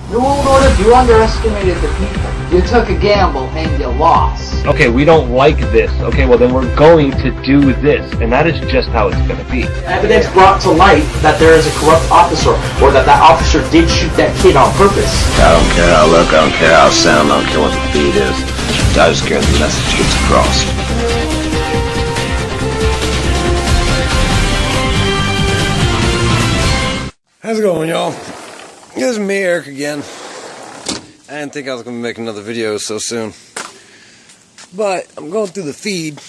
New World Order, you underestimated the people. You took a gamble and you lost. Okay, we don't like this. Okay, well then we're going to do this. And that is just how it's going to be. Evidence brought to light that there is a corrupt officer, or that officer did shoot that kid on purpose. I don't care how I look, I don't care how I sound, I don't care what the beat is. I just care the message gets across. How's it going, y'all? This is me, Eric, again. I didn't think I was going to make another video so soon. But I'm going through the feed,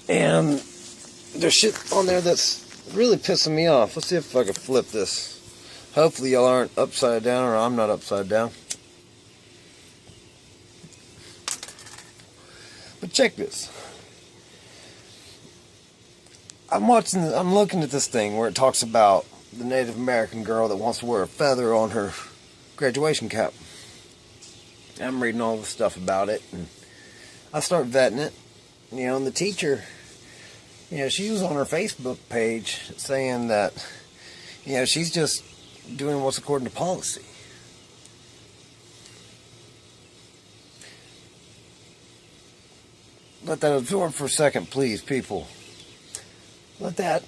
and there's shit on there that's really pissing me off. Let's see if I can flip this. Hopefully y'all aren't upside down, or I'm not upside down. But check this. I'm looking at this thing where it talks about the Native American girl that wants to wear a feather on her graduation cap. I'm reading all the stuff about it, and I start vetting it. You know, and the teacher, you know, she was on her Facebook page saying that, you know, she's just doing what's according to policy. Let that absorb for a second, please, people. Let that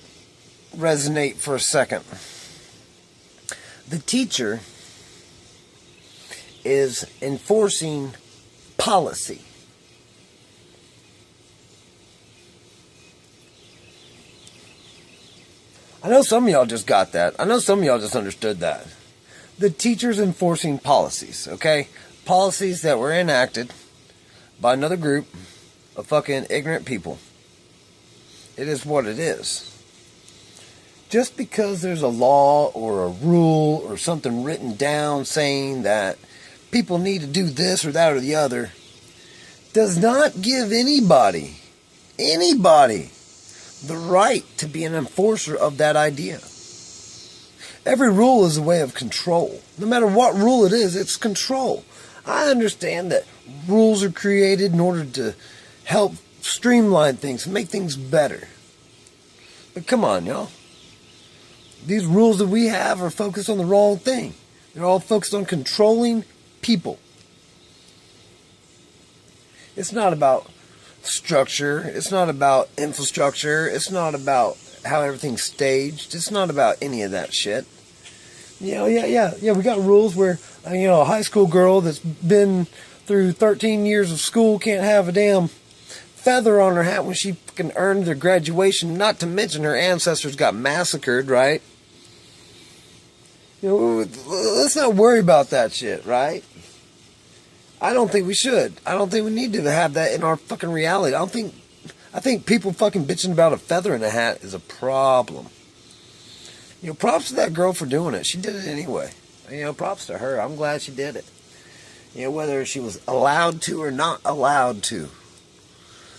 resonate for a second. The teacher is enforcing policy. I know some of y'all just got that. I know some of y'all just understood that. The teacher's enforcing policies, okay? Policies that were enacted by another group of fucking ignorant people. It is what it is. Just because there's a law or a rule or something written down saying that people need to do this or that or the other does not give anybody the right to be an enforcer of that idea. Every rule is a way of control. No matter what rule it is, it's control. I understand that rules are created in order to help streamline things, make things better. But come on, y'all. These rules that we have are focused on the wrong thing. They're all focused on controlling people. It's not about structure. It's not about infrastructure. It's not about how everything's staged. It's not about any of that shit. You know, yeah. We got rules where, you know, a high school girl that's been through 13 years of school can't have a damn feather on her hat when she fucking earned their graduation. Not to mention her ancestors got massacred, right? You know, let's not worry about that shit, right? I don't think we should. I don't think we need to have that in our fucking reality. I think people fucking bitching about a feather in a hat is a problem. You know, props to that girl for doing it. She did it anyway. You know, props to her. I'm glad she did it. You know, whether she was allowed to or not allowed to.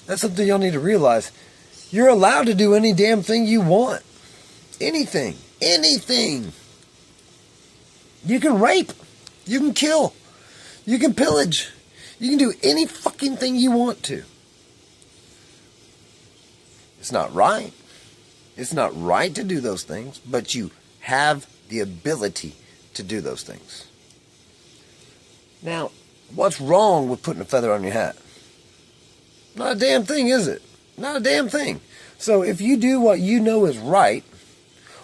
That's something y'all need to realize. You're allowed to do any damn thing you want. Anything. Anything. You can rape. You can kill. You can pillage. You can do any fucking thing you want to. It's not right. It's not right to do those things, but you have the ability to do those things. Now, what's wrong with putting a feather on your hat? Not a damn thing, is it? Not a damn thing. So if you do what you know is right,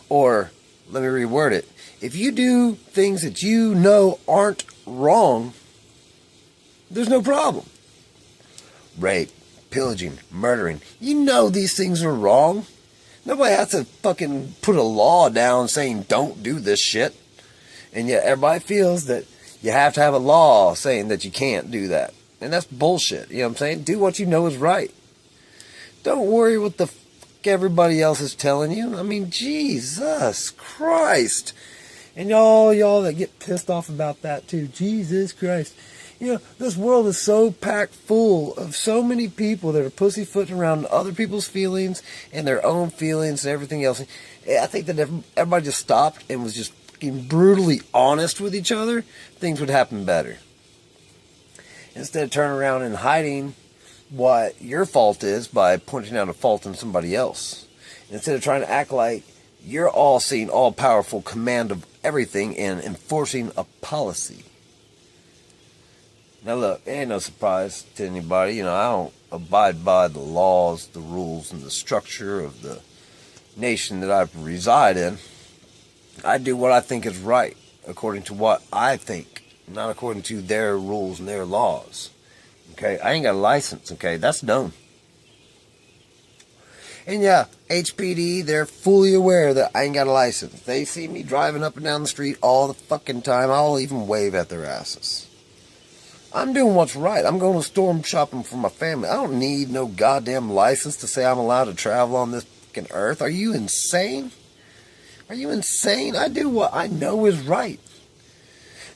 or let me reword it, if you do things that you know aren't wrong, there's no problem. Rape, pillaging, murdering. You know these things are wrong. Nobody has to fucking put a law down saying don't do this shit. And yet everybody feels that you have to have a law saying that you can't do that. And that's bullshit. You know what I'm saying? Do what you know is right. Don't worry what the fuck everybody else is telling you. I mean, Jesus Christ. And y'all that get pissed off about that too. Jesus Christ. You know, this world is so packed full of so many people that are pussyfooting around other people's feelings and their own feelings and everything else. I think that if everybody just stopped and was just fucking brutally honest with each other, things would happen better. Instead of turning around and hiding what your fault is by pointing out a fault in somebody else. Instead of trying to act like you're all seeing all-powerful command of everything and enforcing a policy. Now look, it ain't no surprise to anybody. You know, I don't abide by the laws, the rules, and the structure of the nation that I reside in. I do what I think is right, according to what I think, not according to their rules and their laws. Okay, I ain't got a license, okay, that's known. And yeah, HPD, they're fully aware that I ain't got a license. They see me driving up and down the street all the fucking time. I'll even wave at their asses. I'm doing what's right. I'm going to storm shopping for my family. I don't need no goddamn license to say I'm allowed to travel on this fucking earth. Are you insane? Are you insane? I do what I know is right.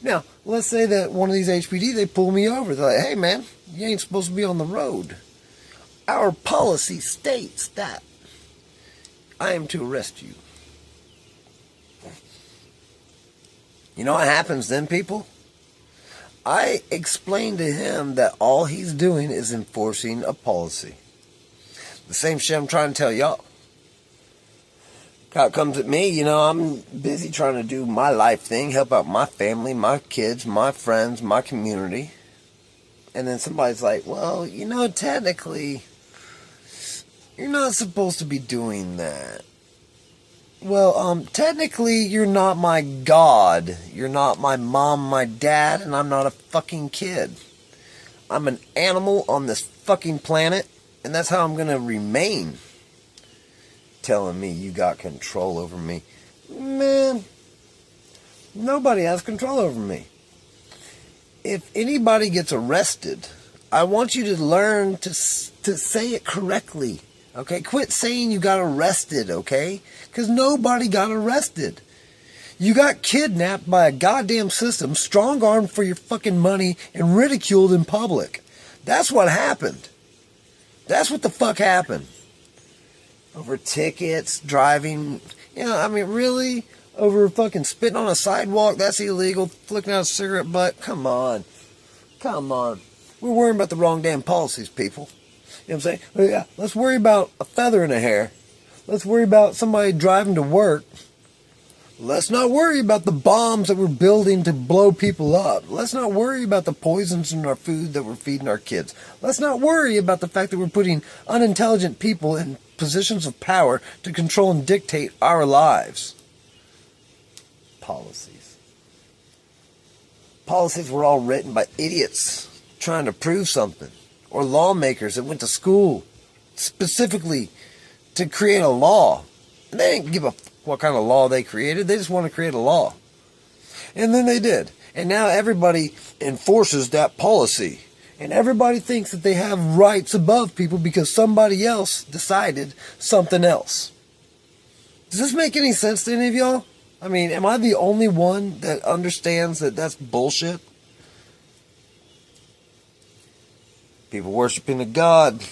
Now, let's say that one of these HPD, they pull me over. They're like, hey man, you ain't supposed to be on the road. Our policy states that I am to arrest you. You know what happens then, people? I explained to him that all he's doing is enforcing a policy. The same shit I'm trying to tell y'all. Cop comes at me, you know, I'm busy trying to do my life thing, help out my family, my kids, my friends, my community. And then somebody's like, well, you know, technically, you're not supposed to be doing that. Well, technically, you're not my God. You're not my mom, my dad, and I'm not a fucking kid. I'm an animal on this fucking planet, and that's how I'm gonna remain. Telling me you got control over me. Man, nobody has control over me. If anybody gets arrested, I want you to learn to say it correctly. Okay, quit saying you got arrested, okay? Because nobody got arrested. You got kidnapped by a goddamn system, strong-armed for your fucking money, and ridiculed in public. That's what happened. That's what the fuck happened. Over tickets, driving, you know, I mean, really? Over fucking spitting on a sidewalk? That's illegal. Flicking out a cigarette butt? Come on. Come on. We're worrying about the wrong damn policies, people. You know what I'm saying? Yeah, let's worry about a feather in a hair. Let's worry about somebody driving to work. Let's not worry about the bombs that we're building to blow people up. Let's not worry about the poisons in our food that we're feeding our kids. Let's not worry about the fact that we're putting unintelligent people in positions of power to control and dictate our lives. Policies. Policies were all written by idiots trying to prove something. Or lawmakers that went to school specifically to create a law. And they didn't give a what kind of law they created. They just want to create a law. And then they did. And now everybody enforces that policy. And everybody thinks that they have rights above people because somebody else decided something else. Does this make any sense to any of y'all? I mean, am I the only one that understands that that's bullshit? People worshiping a god.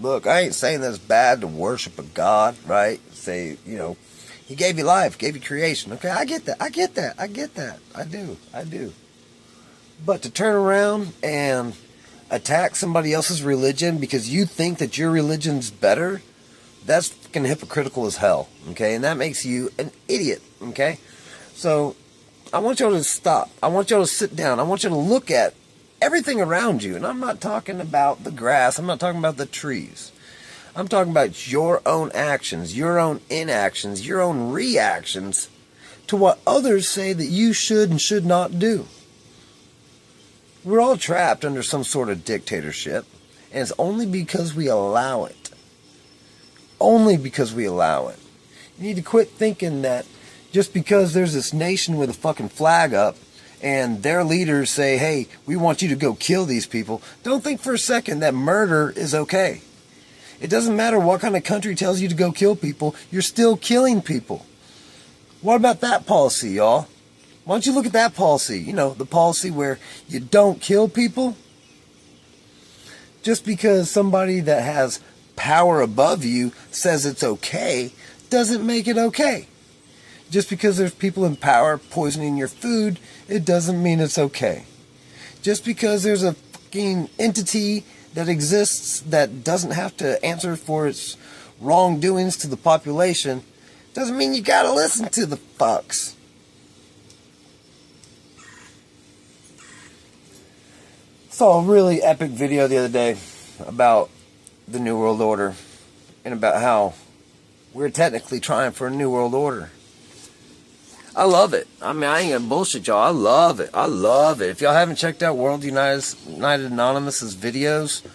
Look, I ain't saying that it's bad to worship a god, right? Say, you know, he gave you life, gave you creation. Okay, I get that. I get that. I get that. I do. But to turn around and attack somebody else's religion because you think that your religion's better, that's fucking hypocritical as hell, okay? And that makes you an idiot, okay? So, I want y'all to stop. I want y'all to sit down. I want you to look at everything around you. And I'm not talking about the grass. I'm not talking about the trees. I'm talking about your own actions, your own inactions, your own reactions to what others say that you should and should not do. We're all trapped under some sort of dictatorship, and it's only because we allow it. Only because we allow it. You need to quit thinking that just because there's this nation with a fucking flag up, and their leaders say, hey, we want you to go kill these people, don't think for a second that murder is okay. It doesn't matter what kind of country tells you to go kill people, you're still killing people. What about that policy, y'all? Why don't you look at that policy? You know, the policy where you don't kill people. Just because somebody that has power above you says it's okay, doesn't make it okay. Just because there's people in power poisoning your food, it doesn't mean it's okay. Just because there's a fucking entity that exists that doesn't have to answer for its wrongdoings to the population Doesn't mean you gotta listen to the fucks. Saw a really epic video the other day about the New World Order and about how we're technically trying for a New World Order. I love it. I mean, I ain't gonna bullshit y'all. I love it. I love it. If y'all haven't checked out World United Anonymous's videos,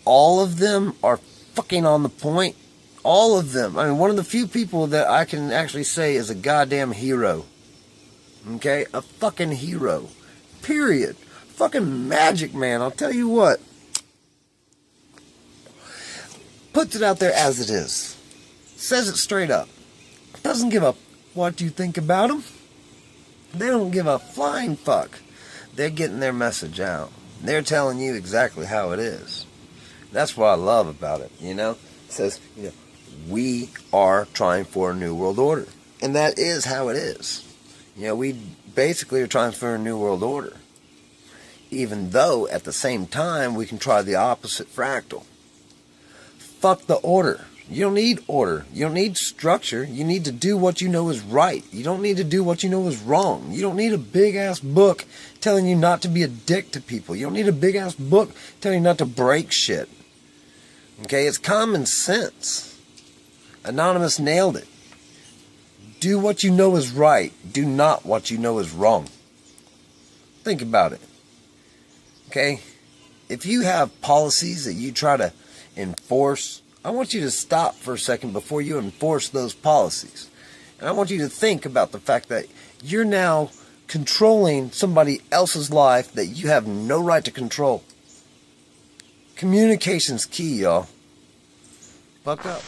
all of them are fucking on the point. All of them. I mean, one of the few people that I can actually say is a goddamn hero. Okay? A fucking hero. Period. Fucking Magic Man. I'll tell you what. Puts it out there as it is. Says it straight up. Doesn't give a what you think about them. They don't give a flying fuck. They're getting their message out. They're telling you exactly how it is. That's what I love about it, you know? It says, you know, we are trying for a New World Order. And that is how it is. You know, we basically are trying for a New World Order. Even though, at the same time, we can try the opposite fractal. Fuck the order. You don't need order. You don't need structure. You need to do what you know is right. You don't need to do what you know is wrong. You don't need a big-ass book telling you not to be a dick to people. You don't need a big-ass book telling you not to break shit. Okay? It's common sense. Anonymous nailed it. Do what you know is right. Do not what you know is wrong. Think about it. Okay? If you have policies that you try to enforce, I want you to stop for a second before you enforce those policies. And I want you to think about the fact that you're now controlling somebody else's life that you have no right to control. Communication's key, y'all. Fuck up.